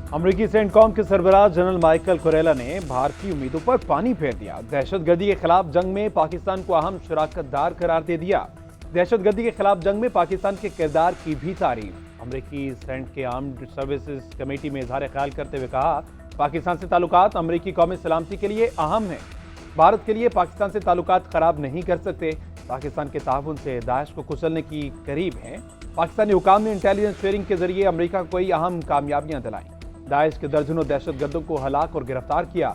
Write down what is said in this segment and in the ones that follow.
अमरीकी सेंटकॉम के सरबराह general Michael Kurilla ने भारतीय उम्मीदों पर पानी फेर दिया। दहशतगर्दी के खिलाफ जंग में पाकिस्तान को अहम शराकतदार करार दे दिया। दहशतगर्दी के खिलाफ जंग में पाकिस्तान के किरदार की भी तारीफ। अमरीकी सेनेट के आर्म्ड सर्विसेज कमेटी में इजहार ख्याल करते हुए कहा, पाकिस्तान से ताल्लुकात अमरीकी कौमी सलामती के लिए अहम है। भारत के लिए पाकिस्तान से ताल्लुकात खराब नहीं कर सकते। पाकिस्तान के ताउन से दाइश को कुचलने की करीब है। पाकिस्तानी हुकाम ने इंटेलिजेंस शेयरिंग के जरिए अमरीका को कई अहम कामयाबियां दिलाई। दाइश के दर्जनों दहशतगर्दों को हलाक और गिरफ्तार किया।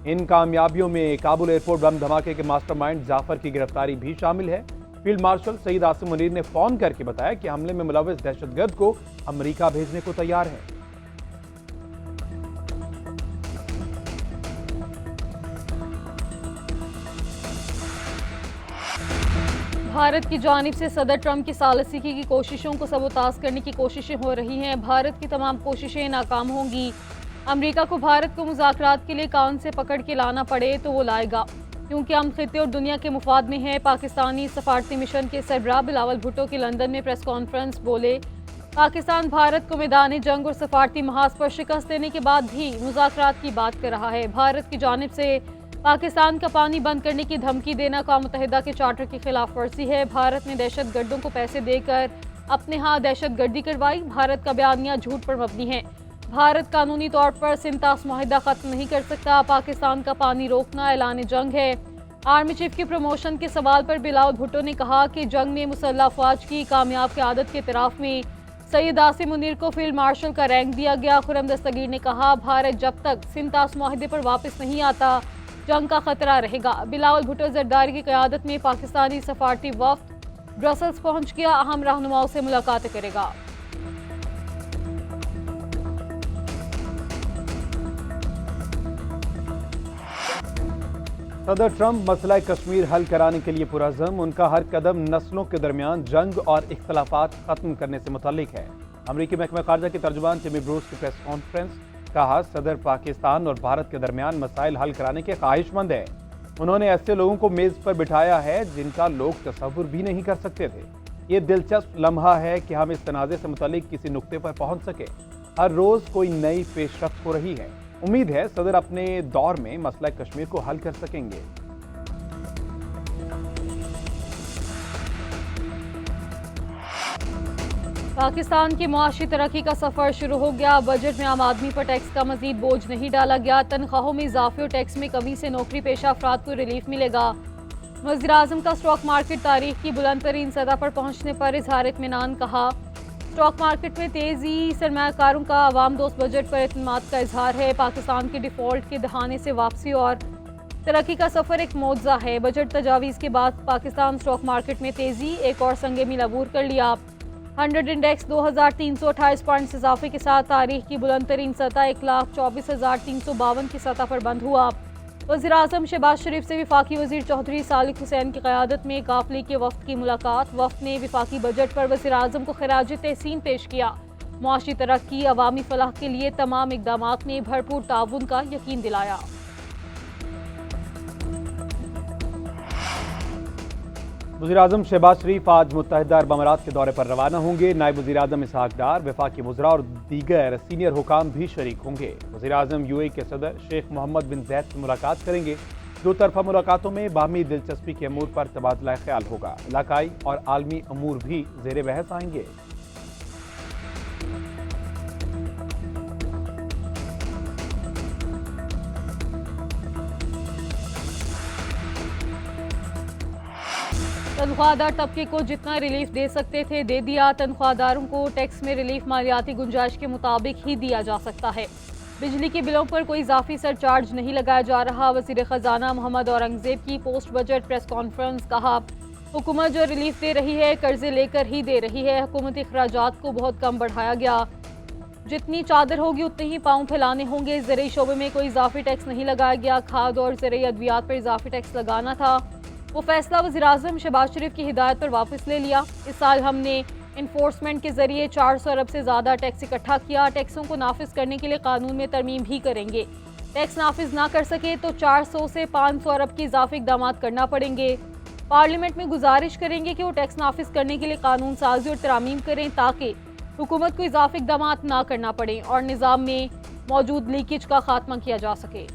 इन कामयाबियों में काबुल एयरपोर्ट बम धमाके के मास्टरमाइंड जाफर की गिरफ्तारी भी शामिल है। फील्ड मार्शल सईद आसिम मुनीर ने फोन करके बताया कि हमले में मुलव्वस दहशतगर्द को अमेरिका भेजने को तैयार है। भारत की जानिब से सदर ट्रंप की सालसिकी की कोशिशों को सबोताज करने की कोशिशें हो रही हैं। भारत की तमाम कोशिशें नाकाम होंगी। अमेरिका को भारत को मुज़ाकरात के लिए कान से पकड़ के लाना पड़े तो वो लाएगा, क्योंकि हम खित्ते और दुनिया के मुफाद में है। पाकिस्तानी सफारती मिशन के सरबराह बिलावल भुट्टो की लंदन में प्रेस कॉन्फ्रेंस बोले, पाकिस्तान भारत को मैदान जंग और सफारती महाज पर शिकस्त देने के बाद भी मुज़ाकरात की बात कर रहा है। भारत की जानिब से पाकिस्तान का पानी बंद करने की धमकी देना अक़वाम मुत्तहिदा के चार्टर की खिलाफ वर्जी है। भारत ने दहशत गर्दों को पैसे देकर अपने यहाँ दहशत गर्दी करवाई। भारत का बयानिया झूठ पर मबनी है। भारत कानूनी तौर पर सिंतास मुआहिदा खत्म नहीं कर सकता। पाकिस्तान का पानी रोकना ऐलान जंग है। आर्मी चीफ की प्रमोशन के सवाल पर बिलावल भुट्टो ने कहा कि जंग में मुसल्लह अफवाज की कामयाब क़यादत के इतराफ़ में सैयद आसिम मुनीर को फील्ड मार्शल का रैंक दिया गया। खुर्रम दस्तगीर ने कहा, भारत जब तक सिंतास मुआहिदे पर वापस नहीं आता जंग का खतरा रहेगा। बिलावल भुट्टो जरदारी की क़यादत में पाकिस्तानी सफारती वफ़द ब्रसल्स पहुंच गया, अहम रहनुमाओं से मुलाकात करेगा। सदर ट्रंप मसला कश्मीर हल कराने के लिए पुरज़्ज़म। उनका हर कदम नस्लों के दरमियान जंग और इख्तलाफात खत्म करने से मुतल्लिक है। अमरीकी महकमा ख़ारजा के तर्जुमान टिमी ब्रूस की प्रेस कॉन्फ्रेंस कहा, सदर पाकिस्तान और भारत के दरमियान मसाइल हल कराने के ख्वाहिशमंद है। उन्होंने ऐसे लोगों को मेज़ पर बिठाया है जिनका लोग तसव्वुर भी नहीं कर सकते थे। ये दिलचस्प लम्हा है कि हम इस तनाज़े से मुतल्लिक किसी नुक्ते पर पहुंच सके। हर रोज़ कोई नई पेशरफ्त हो रही है। उम्मीद है सदर अपने दौर में मसला कश्मीर को हल कर सकेंगे। पाकिस्तान की मुआशी तरक्की का सफ़र शुरू हो गया। बजट में आम आदमी पर टैक्स का मजीद बोझ नहीं डाला गया। तनख्वाहों में इजाफे और टैक्स में कमी से नौकरी पेशा अफराद को रिलीफ मिलेगा। वज़ीर आज़म का स्टॉक मार्केट तारीख की बुलंद तरीन सतह पर पहुंचने पर इजहार इत्मीनान। कहा, स्टॉक मार्केट में तेज़ी, सरमायाकारों का अवाम दोस्त बजट पर एतमाद का इजहार है। पाकिस्तान के डिफ़ॉल्ट के दहाने से वापसी और तरक्की का सफ़र एक मौजज़ा है। बजट तजावीज़ के बाद पाकिस्तान स्टॉक मार्केट में तेज़ी एक और संगे मिल अबूर कर लिया। 100 इंडेक्स 2328 पॉइंट से इजाफे के साथ तारीख की बुलंद तरीन सतह 1,24,352 की सतह पर बंद हुआ। वज़ीर आज़म शहबाज शरीफ से वफाकी वज़ीर चौधरी सालिक हुसैन की क़यादत में काफ़िले के वफ़द की मुलाकात। वफ़द ने वफाकी बजट पर वज़ीर आज़म को खिराज तहसीन पेश किया। मुआशी तरक्की, अवामी फलाह के लिए तमाम इक़दामात ने भरपूर ताउन का यकीन दिलाया। वज़ीर आज़म शहबाज शरीफ आज मुत्तहिदा अरब अमारात के दौरे पर रवाना होंगे। नायब वज़ीर आज़म इसहाक डार, वफाकी वज़रा और दीगर सीनियर हुकाम भी शरीक होंगे। वज़ीर आज़म UAE के सदर शेख मोहम्मद बिन ज़ैद से मुलाकात करेंगे। दो तरफा मुलाकातों में बाहमी दिलचस्पी के अमूर पर तबादला ख्याल होगा। इलाकाई और आलमी अमूर भी ज़ेर बहस आएंगे। तनख्वाहदार तबके को जितना रिलीफ दे सकते थे दे दिया। तनख्वाहदारों को टैक्स में रिलीफ मालियाती गुंजाइश के मुताबिक ही दिया जा सकता है। बिजली के बिलों पर कोई इजाफी सरचार्ज नहीं लगाया जा रहा। वज़ीर ख़जाना मोहम्मद औरंगज़ेब की पोस्ट बजट प्रेस कॉन्फ्रेंस। कहा, हुकूमत जो रिलीफ दे रही है कर्जे लेकर ही दे रही है। हुकूमती अखराजात को बहुत कम बढ़ाया गया। जितनी चादर होगी उतने ही पाँव फैलाने होंगे। ज़रूरी शोबे में कोई इजाफी टैक्स नहीं लगाया गया। खाद और ज़रूरी अद्वियात पर इजाफी टैक्स लगाना था, वो फैसला वज़ीर आज़म शहबाज शरीफ की हिदायत पर वापस ले लिया। इस साल हमने इन्फोर्समेंट के जरिए 400 अरब से ज़्यादा टैक्स इकट्ठा किया। टैक्सों को नाफिज करने के लिए कानून में तरमीम भी करेंगे। टैक्स नाफिज ना कर सके तो 400 से 500 अरब के इजाफी इकदाम करना पड़ेंगे। पार्लियामेंट में गुजारिश करेंगे कि वो टैक्स नाफिज करने के लिए कानून साजी और तरामीम करें ताकि हुकूमत को इजाफी इकदाम ना करना पड़े और निज़ाम में मौजूद लीकेज का खात्मा किया जा सके।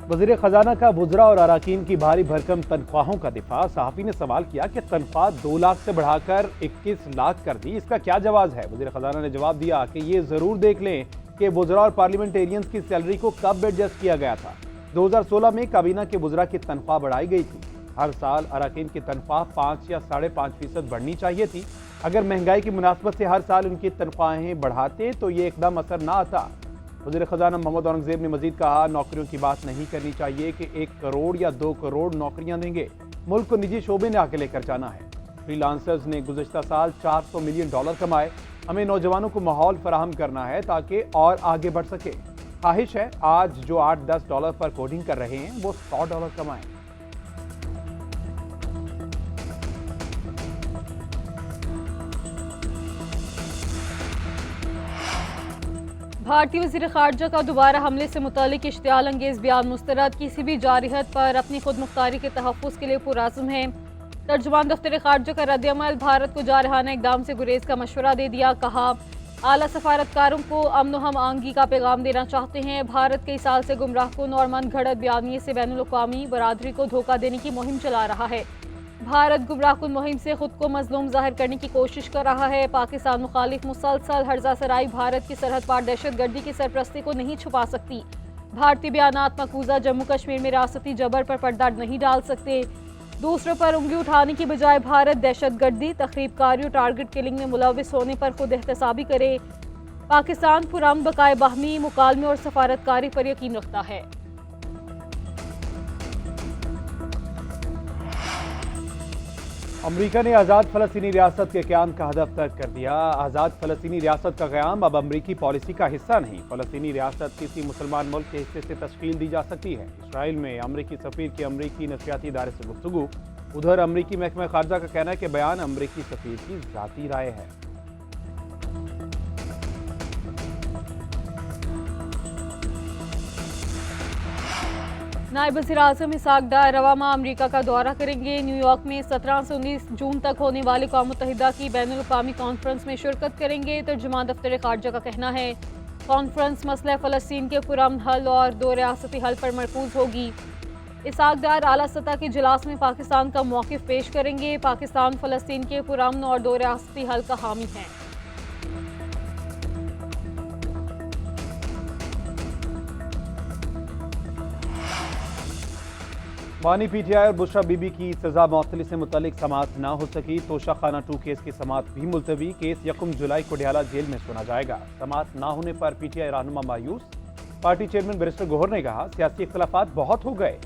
वजीर खजाना का वुज़रा और अराकीन की भारी भरकम तनख्वाहों का दिफा। सहाफी ने सवाल किया कि तनख्वाह 2 लाख से बढ़ाकर 21 लाख कर दी, इसका क्या जवाब है? वजीर खजाना ने जवाब दिया कि ये जरूर देख लें कि वुज़रा और पार्लियामेंटेरियंस की सैलरी को कब एडजस्ट किया गया था। 2016 में काबीना के वुज़रा की तनख्वाह बढ़ाई गई थी। हर साल अराकीन की तनख्वाह 5 या 5.5% बढ़नी चाहिए थी। अगर महंगाई की मुनासबत से हर साल उनकी तनख्वाहें बढ़ाते तो ये एकदम असर ना आता। वज़ीर ख़जाना मोहम्मद औरंगज़ेब ने मजीद कहा, नौकरियों की बात नहीं करनी चाहिए कि 1 करोड़ या 2 करोड़ नौकरियां देंगे। मुल्क को निजी शोबे ने आगे लेकर जाना है। फ्रीलांसर्स ने गुज़िश्ता साल $400 मिलियन कमाए। हमें नौजवानों को माहौल फराहम करना है ताकि और आगे बढ़ सके। ख्वाहिश है आज जो $8-10 पर कोडिंग कर रहे हैं वो $100 कमाएं। भारतीय वज़ीर ख़ारजा का दोबारा हमले से मुतालिक इश्तियाल अंगेज़ बयान मुस्तरद। किसी भी जारिहत पर अपनी खुद मुख्तारी के तहफ़्फ़ुज़ के लिए पुरअज़्म है। तर्जुमान दफ्तर ख़ारजा का रद्द-ए-अमल, भारत को जारहाना इक़दाम से गुरेज का मशवरा दे दिया। कहा, आला सफ़ारतकारों को अमन व हम आहंगी का पैगाम देना चाहते हैं। भारत कई साल से गुमराहकुन और मन घड़त बयानिए से बैनुल अक़वामी बरादरी को धोखा देने की मुहिम चला रहा है। भारत गुमराहकुन मुहिम से खुद को मजलूम जाहिर करने की कोशिश कर रहा है। पाकिस्तान मुखालिफ मुसलसल हर्जा सराई भारत की सरहद पार दहशतगर्दी की सरपरस्ती को नहीं छुपा सकती। भारतीय बयानात मकबूजा जम्मू कश्मीर में रियासती जबर पर पर्दा नहीं डाल सकते। दूसरों पर उंगली उठाने की बजाय भारत दहशतगर्दी, तखरीबकारी और टारगेट किलिंग में मुलविस होने पर खुद एहतसाबी करे। पाकिस्तान पुरअमन, बकाए बाहमी मुकालमे और सफारतकारी पर यकीन रखता है। अमरीका ने आज़ाद फ़लस्तीनी रियासत के क़याम का हदफ तर्क कर दिया। आज़ाद फ़लस्तीनी रियासत का क़याम अब अमरीकी पॉलिसी का हिस्सा नहीं। फ़लस्तीनी रियासत किसी मुसलमान मुल्क के हिस्से से तश्कील दी जा सकती है। इसराइल में अमरीकी सफ़ीर की अमरीकी नफसियाती इदारे से गुफ्तगू। उधर अमरीकी महकमा ख़ारजा का कहना है कि बयान अमरीकी सफ़ीर की ज़ाती राय है। नायब वज़ीर-ए-आज़म इसहाक़ डार रवा माह अमरीका का दौरा करेंगे। न्यूयॉर्क में 17 से 19 जून तक होने वाली क़ौम मुत्तहिदा की बैनुल अक़वामी कॉन्फ्रेंस में शिरकत करेंगे। तर्जुमान दफ्तर ख़ारजा का कहना है, कॉन्फ्रेंस मसला फ़लस्तीन के पुरअमन हल और 2 रियासती हल पर मरकूज़ होगी। इसहाक़ डार आला सतह के इजलास में पाकिस्तान का मौक़िफ़ पेश करेंगे। पाकिस्तान फ़लस्तीन के पुरअमन और 2 रियासती हल का हामी है। बानी पीटीआई और बुशरा बीबी की सजा मअतली से मुतल्लिक समाअत ना हो सकी। तोशा खाना 2 केस की समाअत भी मुलतवी। केस 1 जुलाई को डियाला जेल में सुना जाएगा। समाअत ना होने पर पीटीआई रहनुमा मायूस। पार्टी चेयरमैन बैरिस्टर गोहर ने कहा, सियासी इख्तलाफात बहुत हो गए,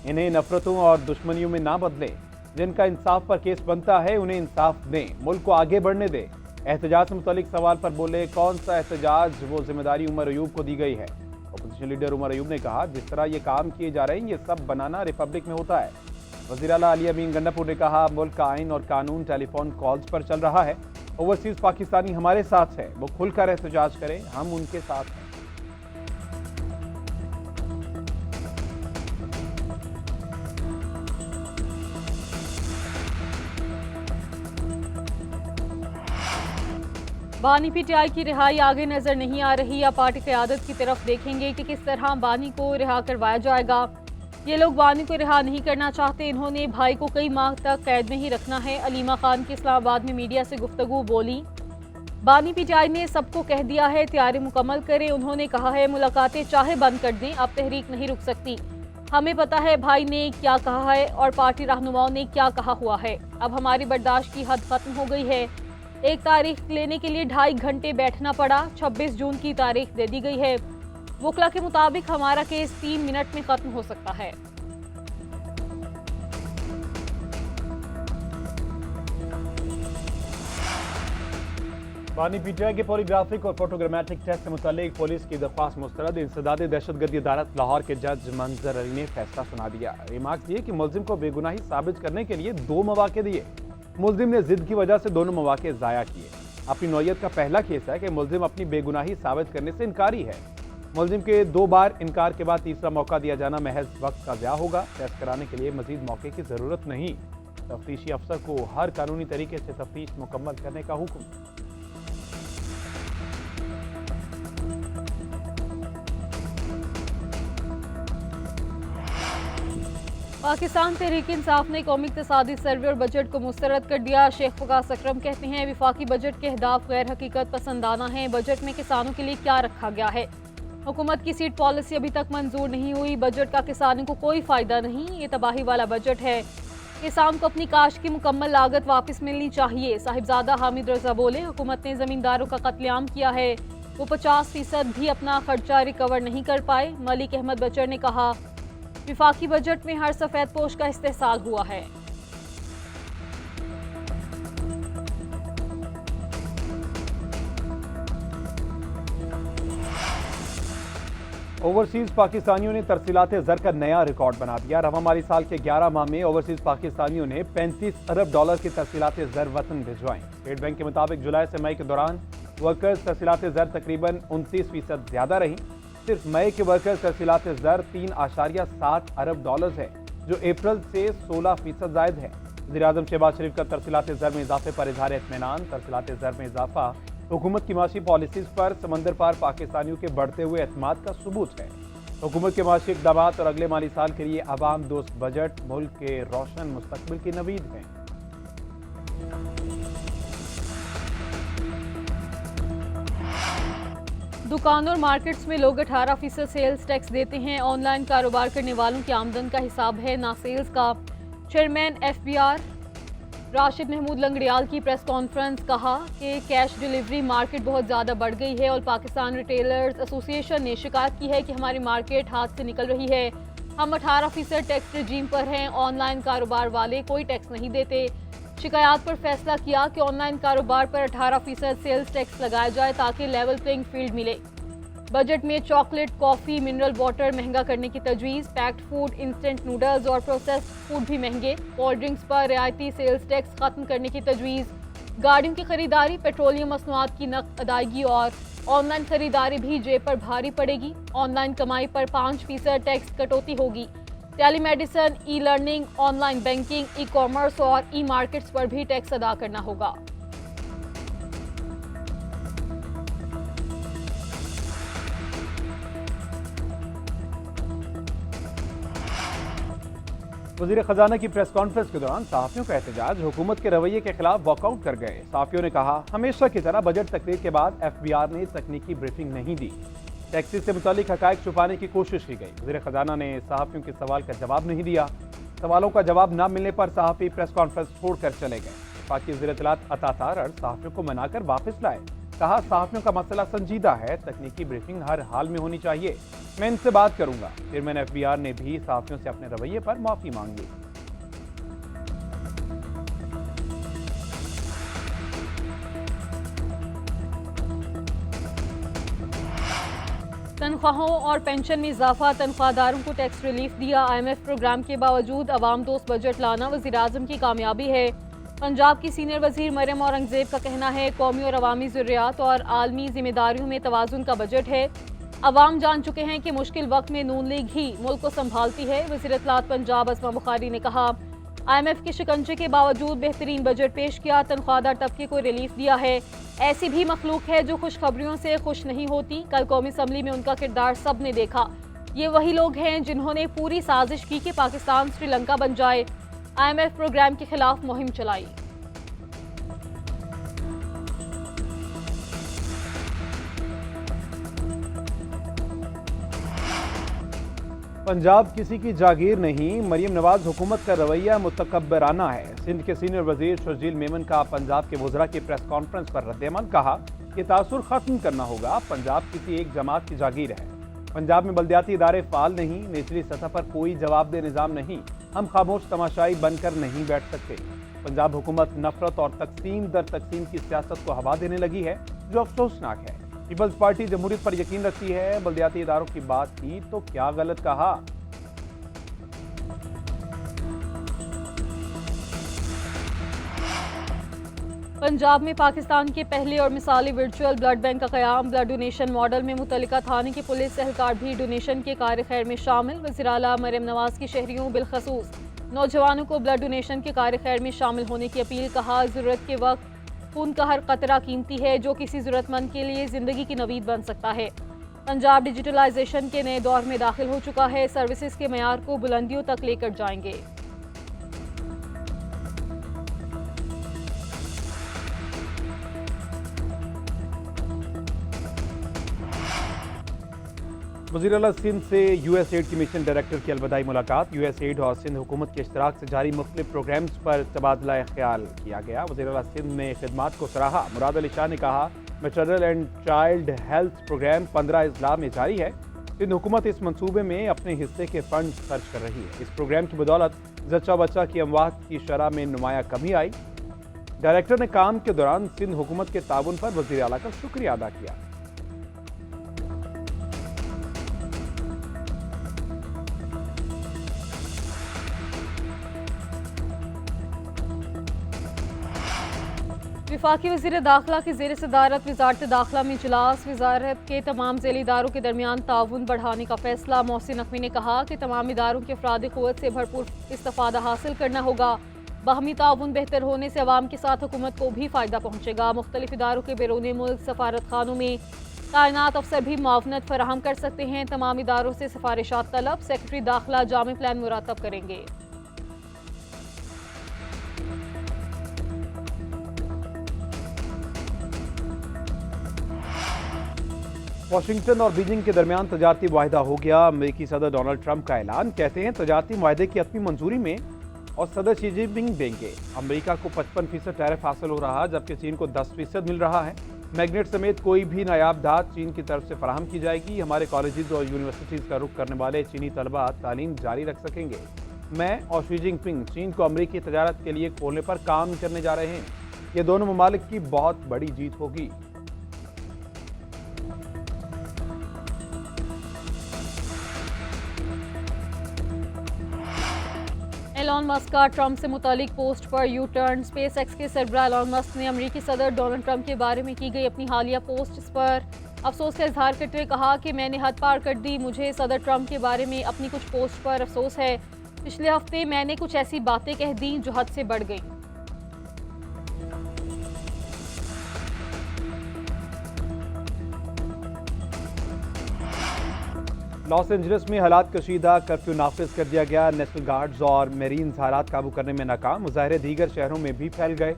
इन्हें नफरतों और दुश्मनियों में ना बदले। जिनका इंसाफ पर केस बनता है उन्हें इंसाफ दें, मुल्क को आगे बढ़ने दें। एहतजाज से मुतल्लिक सवाल पर बोले, कौन सा एहतजाज, वो जिम्मेदारी उमर अयूब को दी गई है। अपोजिशन लीडर उमर अयूब ने कहा, जिस तरह ये काम किए जा रहे हैं ये सब बनाना रिपब्लिक में होता है। वज़ीर आला अली अमीन गंडापुर ने कहा, मुल्क का आइन और कानून टेलीफोन कॉल्स पर चल रहा है। ओवरसीज पाकिस्तानी हमारे साथ है, वो खुलकर एहतजाज करें, हम उनके साथ हैं। बानी पीटीआई की रिहाई आगे नजर नहीं आ रही। या पार्टी क़यादत की तरफ देखेंगे कि किस तरह बानी को रिहा करवाया जाएगा। ये लोग बानी को रिहा नहीं करना चाहते। इन्होंने भाई को कई माह तक कैद में ही रखना है। अलीमा खान की इस्लामाबाद में मीडिया से गुफ्तगू बोली, बानी पीटीआई ने सबको कह दिया है तैयारी मुकम्मल करें। उन्होंने कहा है मुलाकातें चाहे बंद कर दें, अब तहरीक नहीं रुक सकती। हमें पता है भाई ने क्या कहा है और पार्टी रहनुमाओं ने क्या कहा हुआ है। अब हमारी बर्दाश्त की हद खत्म हो गई है। एक तारीख लेने के लिए 2.5 घंटे बैठना पड़ा। 26 जून की तारीख दे दी गई है। वकला के मुताबिक हमारा केस 3 मिनट में खत्म हो सकता है। बानी पीटीआई के पॉलीग्राफिक और फोटोग्रामेटिक टेस्ट से मुतालिक पुलिस की दरख्वास्त मुस्तरद। इंसदाद दहशतगर्दी अदालत लाहौर के जज मंजर अली ने फैसला सुना दिया। रिमार्क्स दिए कि मुल्जिम को बेगुनाही साबित करने के लिए 2 मौके दिए। मुल्जिम ने जिद की वजह से दोनों मौके ज़ाया किए। अपनी नौयत का पहला केस है कि मुल्जिम अपनी बेगुनाही साबित करने से इनकारी है। मुलजिम के 2 बार इनकार के बाद तीसरा मौका दिया जाना महज वक्त का ज़या होगा। टेस्ट कराने के लिए मजीद मौके की ज़रूरत नहीं। तफ्तीशी अफसर को हर कानूनी तरीके से तफ्तीश मुकम्मल करने का हुक्म। पाकिस्तान तहरीक इंसाफ ने कौमी इक़्तिसादी सर्वे और बजट को मुस्तरद कर दिया। शेख फकास अकरम कहते हैं विफाकी बजट के अहदाफ गैर हकीकत पसंदाना हैं। बजट में किसानों के लिए क्या रखा गया है? हुकूमत की सीट पॉलिसी अभी तक मंजूर नहीं हुई। बजट का किसानों को कोई फायदा नहीं, ये तबाही वाला बजट है। किसान को अपनी काश्त की मुकम्मल लागत वापस मिलनी चाहिए। साहिबजादा हामिद रजा बोले हुकूमत ने जमींदारों का कत्लेआम किया है, वो 50% भी अपना खर्चा रिकवर नहीं कर पाए। मलिक अहमद बचर ने कहा विफाकी बजट में हर सफेद पोश का इस्तेहसाल हुआ है। ओवरसीज पाकिस्तानियों ने तरसीलात ज़र का नया रिकॉर्ड बना दिया। रवा माली साल के 11 माह में ओवरसीज पाकिस्तानियों ने 35 अरब डॉलर की तरसीलात ज़र वतन भिजवाई। स्टेट बैंक के मुताबिक जुलाई से मई के दौरान वर्कर्स तरसीलात ज़र तकरीबन 29% ज्यादा रही। सिर्फ मई के वर्कर्स तरसीलात ज़र 3.7 अरब डॉलर है, जो अप्रैल से 16% जायद है। वज़ीर-ए-आज़म शहबाज शरीफ का तरसीलात ज़र में इजाफे पर इजहार इत्मीनान। तरसीलात ज़र में इजाफा हुकूमत की माशी पॉलिसीज पर समंदर पार पाकिस्तानियों के बढ़ते हुए एतमाद का सबूत है। हुकूमत के माशी इक़दामात और अगले माली साल के लिए अवाम दोस्त बजट मुल्क के रोशन मुस्तकबिल की नवीद है। दुकानों और मार्केट्स में लोग 18% सेल्स टैक्स देते हैं। ऑनलाइन कारोबार करने वालों की आमदन का हिसाब है, ना सेल्स का। चेयरमैन FBR राशिद महमूद लंगड़ियाल की प्रेस कॉन्फ्रेंस। कहा कि कैश डिलीवरी मार्केट बहुत ज़्यादा बढ़ गई है और पाकिस्तान रिटेलर्स एसोसिएशन ने शिकायत की है कि हमारी मार्केट हाथ से निकल रही है। हम 18% टैक्स रजीम पर हैं, ऑनलाइन कारोबार वाले कोई टैक्स नहीं देते। शिकायत पर फैसला किया कि ऑनलाइन कारोबार पर 18% सेल्स टैक्स लगाया जाए ताकि लेवल प्लेइंग फील्ड मिले। बजट में चॉकलेट, कॉफ़ी, मिनरल वाटर महंगा करने की तजवीज़। पैक्ड फूड, इंस्टेंट नूडल्स और प्रोसेस्ड फूड भी महंगे। कोल्ड ड्रिंक्स पर रियायती सेल्स टैक्स खत्म करने की तजवीज़। गाड़ियों की खरीदारी, पेट्रोलियम मसनूआत की नकद अदायगी और ऑनलाइन खरीदारी भी जेब पर भारी पड़ेगी। ऑनलाइन कमाई पर 5% टैक्स कटौती होगी। Telemedicine, e learning, online banking, e commerce और ई मार्केट्स पर भी टैक्स अदा करना होगा। वज़ीर खजाना की प्रेस कॉन्फ्रेंस के दौरान सहाफ़ियों का एहतजाज। हुकूमत के रवैये के खिलाफ वॉकआउट कर गए। सहाफ़ियों ने कहा हमेशा की तरह बजट तकरीर के बाद FBR ने तकनीकी ब्रीफिंग नहीं दी। टैक्सेस से मुतालिक हक़ाइक़ छुपाने की कोशिश की गई। वज़ीर खजाना ने सहाफ़ियों के सवाल का जवाब नहीं दिया। सवालों का जवाब न मिलने पर सहाफ़ी प्रेस कॉन्फ्रेंस छोड़कर चले गए। वफाकी वज़ीर इत्तलात अता तारड़ सहाफ़ियों को मनाकर वापस लाए। कहा सहाफ़ियों का मसला संजीदा है, तकनीकी ब्रीफिंग हर हाल में होनी चाहिए, मैं इनसे बात करूंगा। चेयरमैन FBR ने भी सहाफ़ियों से अपने रवैये पर माफ़ी मांगी। तनख्वाहों और पेंशन में इजाफा, तनख्वाहदारों को टैक्स रिलीफ दिया। IMF प्रोग्राम के बावजूद अवाम दोस्त बजट लाना वज़ीर-ए-आज़म की कामयाबी है। पंजाब की सीनियर वजीर मरियम औरंगजेब का कहना है कौमी और अवामी ज़रूरियात और आलमी जिम्मेदारियों में तवाज़ुन का बजट है। अवाम जान चुके हैं कि मुश्किल वक्त में नून लीग ही मुल्क को संभालती है। वज़ीर इत्तलात पंजाब अस्मा बुखारी ने कहा IMF के शिकंजे के बावजूद बेहतरीन बजट पेश किया, तनख्वाहदार तबके को रिलीफ दिया है। ऐसी भी मखलूक है जो खुशखबरियों से खुश नहीं होती। कल कौमी असम्बली में उनका किरदार सब ने देखा। ये वही लोग हैं जिन्होंने पूरी साजिश की कि पाकिस्तान श्रीलंका बन जाए। IMF प्रोग्राम के खिलाफ मुहिम चलाई। पंजाब किसी की जागीर नहीं, मरियम नवाज हुकूमत का रवैया मुतकब्बराना है। सिंध के सीनियर वजीर शर्जील मेमन का पंजाब के वज़रा की प्रेस कॉन्फ्रेंस पर रद्द-ए-अमल। कहा कि तासुर खत्म करना होगा, पंजाब किसी एक जमात की जागीर है। पंजाब में बल्दियाती इदारे फाल नहीं, निचली सतह पर कोई जवाबदेह निज़ाम नहीं। हम खामोश तमाशाई बनकर नहीं बैठ सकते। पंजाब हुकूमत नफरत और तकसीम दर तकसीम की सियासत को हवा देने लगी है, जो अफसोसनाक है। पीपल्स पार्टी जमहूरियत पर यकीन रखती है। बल्दियाती इदारों की बात की तो क्या गलत कहा। पंजाब में पाकिस्तान के पहले और मिसाली वर्चुअल ब्लड बैंक का क़याम। ब्लड डोनेशन मॉडल में मुतल्लिका थाने के पुलिस एहलकार भी डोनेशन के कार्य खैर में शामिल। वज़ीर आला मरियम नवाज की शहरियों बिलखसूस नौजवानों को ब्लड डोनेशन के कार्य खैर में शामिल होने की अपील। कहा, ज़रूरत के वक्त खून का हर कतरा कीमती है जो किसी ज़रूरतमंद के लिए ज़िंदगी की नवीद बन सकता है। पंजाब डिजिटलाइजेशन के नए दौर में दाखिल हो चुका है। सर्विसेज के मयार को बुलंदियों तक लेकर जाएंगे। वज़ीर आला सिंध से यूएसएड की मिशन डायरेक्टर की अलविदाई मुलाकात। यूएसएड और सिंध हुकूमत के इश्तराक से जारी मुख्तलिफ प्रोग्राम्स पर तबादला ख्याल किया गया। वज़ीर आला सिंध में खिदमात को सराहा। मुराद अली शाह ने कहा, maternal and child health program 15 अजला में जारी है। सिंध हुकूमत इस मंसूबे में अपने हिस्से के फंड खर्च कर रही है। इस प्रोग्राम की बदौलत जच्चा बच्चा की अमवात की शरह में नुमाया कमी आई। डायरेक्टर ने काम के दौरान सिंध हुकूमत के ताउन पर वज़ीर आला का शुक्रिया अदा किया। वफाकी वज़ीर दाखिला की ज़ेर सदारत वज़ारत दाखिला में इजलास। वज़ारत के तमाम ज़ैली इदारों के दरमियान ताउन बढ़ाने का फैसला। मोहसिन नकवी ने कहा कि तमाम इदारों के अफराद क़ुव्वत से भरपूर इस्तिफ़ादा हासिल करना होगा। बाहमी ताउन बेहतर होने से अवाम के साथ हुकूमत को भी फ़ायदा पहुँचेगा। मुख्तलिफ इदारों के बैरून मुल्क सफारत खानों में तैनात अफसर भी मुआवनत फराहम कर सकते हैं। तमाम इदारों से सिफारिशात तलब। सेक्रेटरी दाखिला जामी प्लान मुरतब करेंगे। वाशिंगटन और बीजिंग के दरमियान तजारती मुआहिदा हो गया। अमेरिकी सदर डोनाल्ड ट्रंप का ऐलान। कहते हैं तजारती मुआहिदे की हतमी मंजूरी में और सदर शी जिनपिंग देंगे। अमेरिका को 55% टैरिफ हासिल हो रहा, जबकि चीन को 10% मिल रहा है। मैग्नेट समेत कोई भी नायाब धात चीन की तरफ से फराहम की जाएगी। हमारे कॉलेजेस और यूनिवर्सिटीज़ का रुख करने वाले चीनी तलबा तालीम जारी रख सकेंगे। मैं और शी जिनपिंग चीन को अमेरिकी तजारत के लिए खोलने पर काम करने जा रहे हैं। ये दोनों ममालिक की बहुत बड़ी जीत होगी। एलॉन मस्क का ट्रंप से मुतालिक पोस्ट पर यू टर्न। स्पेस एक्स के सरबराह एलॉन मस्क ने अमेरिकी सदर डोनाल्ड ट्रंप के बारे में की गई अपनी हालिया पोस्ट पर अफसोस का इजहार करते हुए कहा कि मैंने हद पार कर दी। मुझे सदर ट्रंप के बारे में अपनी कुछ पोस्ट पर अफसोस है। पिछले हफ्ते मैंने कुछ ऐसी बातें कह दी जो हद से बढ़ गई। लॉस एंजलिस में हालात कशीदा। कर्फ्यू नाफिज कर दिया गया। नेशनल गार्ड्स और मेरीन्स हालात काबू करने में नाकाम। मुजाहरे दीगर शहरों में भी फैल गए।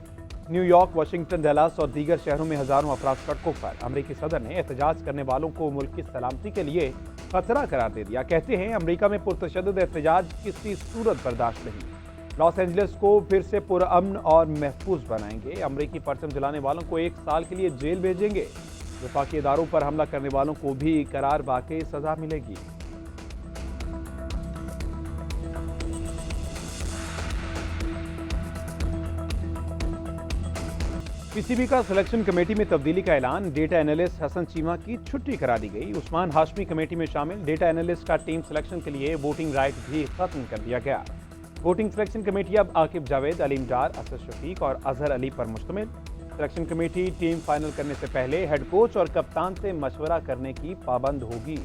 न्यूयॉर्क, वाशिंगटन, डलास और दीगर शहरों में हजारों अफराद सड़कों पर। अमेरिकी सदर ने एहतजाज करने वालों को मुल्क की सलामती के लिए खतरा करार दे दिया। कहते हैं अमेरिका में पुरतशद्दुद एहतजाज किसी सूरत बर्दाश्त नहीं। लॉस एंजलिस को फिर से पुरअमन और महफूज बनाएंगे। अमेरिकी परचम जलाने वालों को 1 साल के लिए जेल भेजेंगे। वफाकी इदारों पर हमला करने वालों को भी करार वाकई सजा मिलेगी। पीसीबी का सिलेक्शन कमेटी में तब्दीली का ऐलान। डेटा एनालिस्ट हसन चीमा की छुट्टी करा दी गई। उस्मान हाशमी कमेटी में शामिल। डेटा एनालिस्ट का टीम सिलेक्शन के लिए वोटिंग राइट भी खत्म कर दिया गया। वोटिंग सिलेक्शन कमेटी अब आकिब जावेद, अलीम डार, असद शफीक और अजहर अली पर मुश्तमिल। सिलेक्शन कमेटी टीम फाइनल करने से पहले हेड कोच और कप्तान से मशवरा करने की पाबंद होगी।